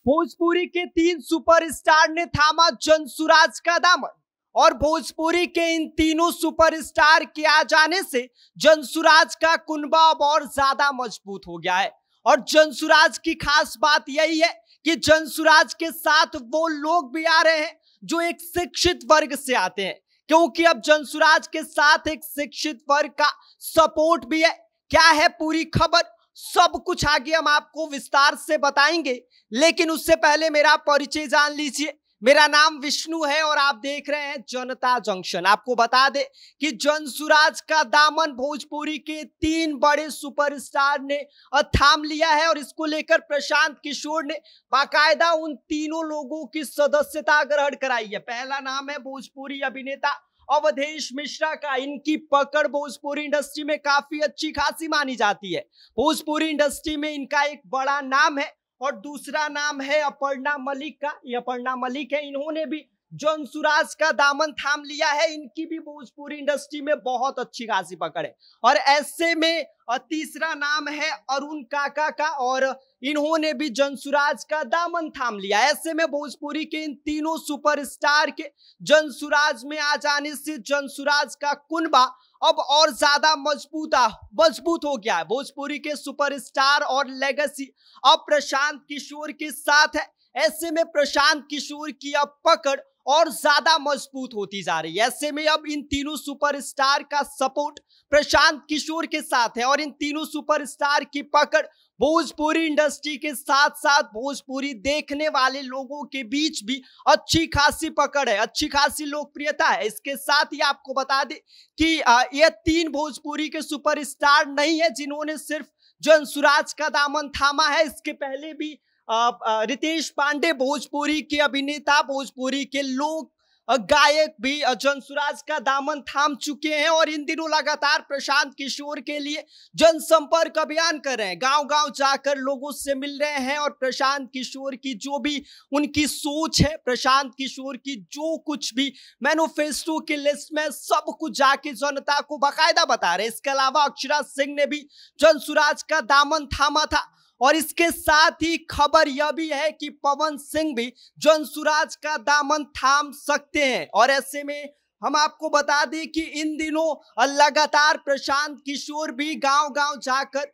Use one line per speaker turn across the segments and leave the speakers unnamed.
भोजपुरी के 3 सुपरस्टार ने थामा जनसुराज का दामन और भोजपुरी के इन तीनों सुपरस्टार के आ जाने से जनसुराज का कुनबा अब और ज्यादा मजबूत हो गया है। और जनसुराज की खास बात यही है कि जनसुराज के साथ वो लोग भी आ रहे हैं जो एक शिक्षित वर्ग से आते हैं, क्योंकि अब जनसुराज के साथ एक शिक्षित वर्ग का सपोर्ट भी है। क्या है पूरी खबर, सब कुछ आगे हम आपको विस्तार से बताएंगे, लेकिन उससे पहले मेरा परिचय जान लीजिए। मेरा नाम विष्णु है और आप देख रहे हैं जनता जंक्शन। आपको बता दे कि जनसुराज का दामन भोजपुरी के 3 बड़े सुपरस्टार ने थाम लिया है और इसको लेकर प्रशांत किशोर ने बाकायदा उन तीनों लोगों की सदस्यता ग्रहण कराई है। पहला नाम है भोजपुरी अभिनेता अवधेश मिश्रा का। इनकी पकड़ भोजपुरी इंडस्ट्री में काफी अच्छी खासी मानी जाती है। भोजपुरी इंडस्ट्री में इनका एक बड़ा नाम है। और दूसरा नाम है अपर्णा मलिक का। ये अपर्णा मलिक है, इन्होंने भी जनसुराज का दामन थाम लिया है। इनकी भी भोजपुरी इंडस्ट्री में बहुत अच्छी खासी पकड़ है। और ऐसे में तीसरा नाम है अरुण काका का और इन्होंने भी जनसुराज का दामन थाम लिया। ऐसे में भोजपुरी के इन तीनों सुपरस्टार के जनसुराज में आ जाने से जनसुराज का कुनबा अब और ज्यादा मजबूत हो गया है। भोजपुरी के सुपरस्टार और लेगेसी अब प्रशांत किशोर के साथ है। ऐसे में प्रशांत किशोर की अब पकड़ और ज्यादा मजबूत होती जा रही है। ऐसे में अब इन तीनों सुपरस्टार का सपोर्ट प्रशांत किशोर के साथ है और इन तीनों सुपरस्टार की पकड़ भोजपुरी इंडस्ट्री के साथ साथ भोजपुरी देखने वाले लोगों के बीच भी अच्छी खासी पकड़ है, अच्छी खासी लोकप्रियता है। इसके साथ ही आपको बता दें कि ये 3 भोजपुरी के सुपरस्टार नहीं है जिन्होंने सिर्फ जनसुराज का दामन थामा है। इसके पहले भी रितेश पांडे भोजपुरी के अभिनेता, भोजपुरी के लोक गायक भी जनसुराज का दामन थाम चुके हैं और इन दिनों लगातार प्रशांत किशोर के लिए जनसंपर्क अभियान कर रहे हैं। गांव-गांव जाकर लोगों से मिल रहे हैं और प्रशांत किशोर की जो भी उनकी सोच है, प्रशांत किशोर की जो कुछ भी मैनिफेस्टो की लिस्ट में सब कुछ जाके जनता को बाकायदा बता रहे हैं। इसके अलावा अक्षरा सिंह ने भी जनसुराज का दामन थामा था। और इसके साथ ही खबर यह भी है कि पवन सिंह भी जनसुराज का दामन थाम सकते हैं। और ऐसे में हम आपको बता दें कि इन दिनों लगातार प्रशांत किशोर भी गांव-गांव जाकर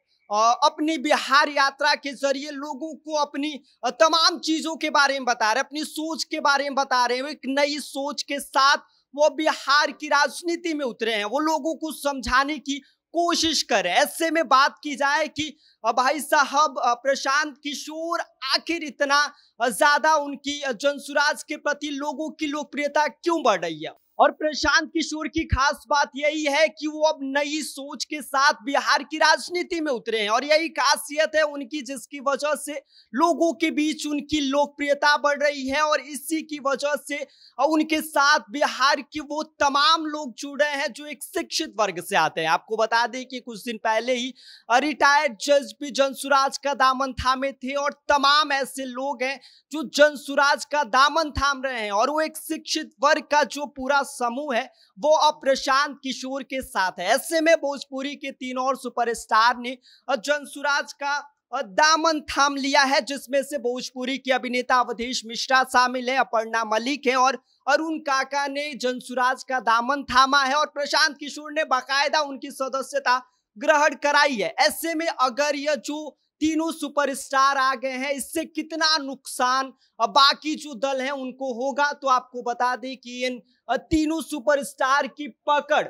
अपनी बिहार यात्रा के जरिए लोगों को अपनी तमाम चीजों के बारे में बता रहे हैं, अपनी सोच के बारे में बता रहे हैं। एक नई सोच के साथ वो बिहार की राजनीति में उतरे हैं, वो लोगों को समझाने की कोशिश करें। ऐसे में बात की जाए कि भाई साहब प्रशांत किशोर आखिर इतना ज्यादा उनकी जनसुराज के प्रति लोगों की लोकप्रियता क्यों बढ़ रही है। और प्रशांत किशोर की खास बात यही है कि वो अब नई सोच के साथ बिहार की राजनीति में उतरे हैं और यही खासियत है उनकी, जिसकी वजह से लोगों के बीच उनकी लोकप्रियता बढ़ रही है। और इसी की वजह से उनके साथ बिहार के वो तमाम लोग जुड़ रहे हैं जो एक शिक्षित वर्ग से आते हैं। आपको बता दें कि कुछ दिन पहले ही रिटायर्ड जज भी जनसुराज का दामन थामे थे और तमाम ऐसे लोग हैं जो जनसुराज का दामन थाम रहे हैं। और वो एक शिक्षित वर्ग का जो पूरा समूह है वो अब प्रशांत किशोर के साथ है। ऐसे में भोजपुरी के 3 और सुपरस्टार ने जनसुराज का दामन थाम लिया है, जिसमें से भोजपुरी के अभिनेता अवधेश मिश्रा शामिल है, अपर्णा मलिक है और अरुण काका ने जनसुराज का दामन थामा है और प्रशांत किशोर ने बाकायदा उनकी सदस्यता ग्रहण कराई है। ऐसे में अगर यह जो तीनों सुपरस्टार आ गए हैं, इससे कितना नुकसान बाकी जो दल हैं उनको होगा, तो आपको बता दें कि इन तीनों सुपरस्टार की पकड़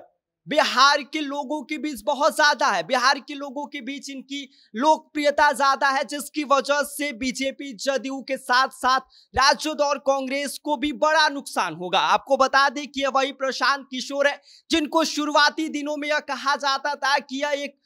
बिहार के लोगों के बीच बहुत ज्यादा है। बिहार के लोगों के बीच इनकी लोकप्रियता ज्यादा है, जिसकी वजह से बीजेपी जदयू के साथ साथ राजद और कांग्रेस को भी बड़ा नुकसान होगा। आपको बता दें कि वही प्रशांत किशोर है जिनको शुरुआती दिनों में यह कहा जाता था कि यह एक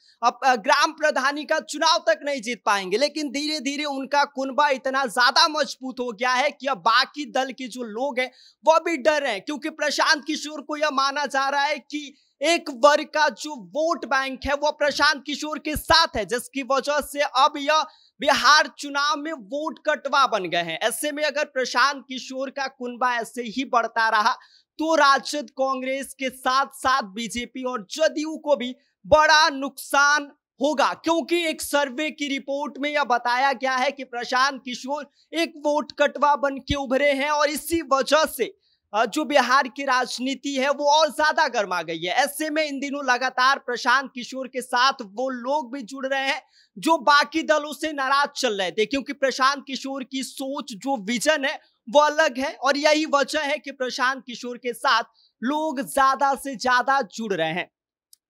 ग्राम प्रधानी का चुनाव तक नहीं जीत पाएंगे, लेकिन धीरे धीरे उनका कुनबा इतना ज्यादा मजबूत हो गया है कि अब बाकी दल के जो लोग हैं वो भी डर रहे हैं, क्योंकि प्रशांत किशोर को यह माना जा रहा है कि एक वर्ग का जो वोट बैंक है वो प्रशांत किशोर के साथ है, जिसकी वजह से अब यह बिहार चुनाव में वोट कटवा बन गए हैं। ऐसे में अगर प्रशांत किशोर का कुनबा ऐसे ही बढ़ता रहा तो राजद कांग्रेस के साथ साथ बीजेपी और जदयू को भी बड़ा नुकसान होगा, क्योंकि एक सर्वे की रिपोर्ट में यह बताया गया है कि प्रशांत किशोर एक वोट कटवा बन के उभरे हैं और इसी वजह से जो बिहार की राजनीति है वो और ज्यादा गर्मा गई है। ऐसे में इन दिनों लगातार प्रशांत किशोर के साथ वो लोग भी जुड़ रहे हैं जो बाकी दलों से नाराज चल रहे थे, क्योंकि प्रशांत किशोर की सोच, जो विजन है वो अलग है और यही वजह है कि प्रशांत किशोर के साथ लोग ज्यादा से ज्यादा जुड़ रहे हैं।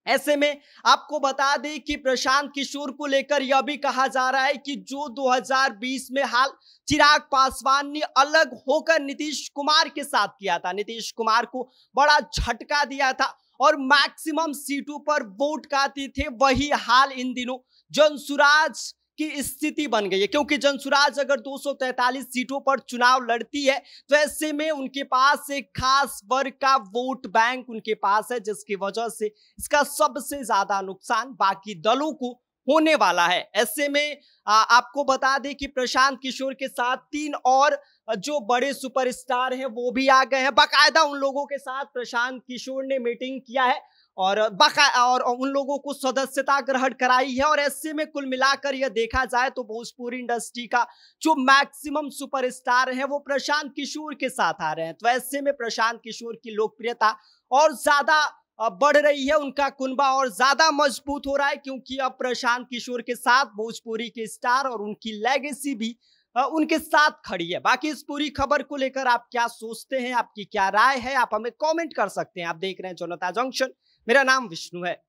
ऐसे में आपको बता दें कि प्रशांत किशोर को लेकर यह भी कहा जा रहा है कि जो 2020 में हाल चिराग पासवान ने अलग होकर नीतीश कुमार के साथ किया था, नीतीश कुमार को बड़ा झटका दिया था और मैक्सिमम सीटों पर वोट काटे थे, वही हाल इन दिनों जनसुराज की स्थिति बन गई है। क्योंकि जनसुराज अगर 243 सीटों पर चुनाव लड़ती है तो ऐसे में उनके पास एक खास वर्ग का वोट बैंक उनके पास है, जिसकी वजह से इसका सबसे ज्यादा नुकसान बाकी दलों को होने वाला है। ऐसे में आपको बता दें कि प्रशांत किशोर के साथ 3 और जो बड़े सुपरस्टार हैं वो भी आ गए हैं। बाकायदा उन लोगों के साथ प्रशांत किशोर ने मीटिंग किया है और उन लोगों को सदस्यता ग्रहण कराई है। और ऐसे में कुल मिलाकर यह देखा जाए तो भोजपुरी इंडस्ट्री का जो मैक्सिमम सुपरस्टार है वो प्रशांत किशोर के साथ आ रहे हैं। तो ऐसे में प्रशांत किशोर की लोकप्रियता और ज्यादा बढ़ रही है, उनका कुनबा और ज्यादा मजबूत हो रहा है, क्योंकि अब प्रशांत किशोर के साथ भोजपुरी के स्टार और उनकी लेगेसी भी उनके साथ खड़ी है। बाकी इस पूरी खबर को लेकर आप क्या सोचते हैं, आपकी क्या राय है, आप हमें कमेंट कर सकते हैं। आप देख रहे हैं जनता जंक्शन, मेरा नाम विष्णु है।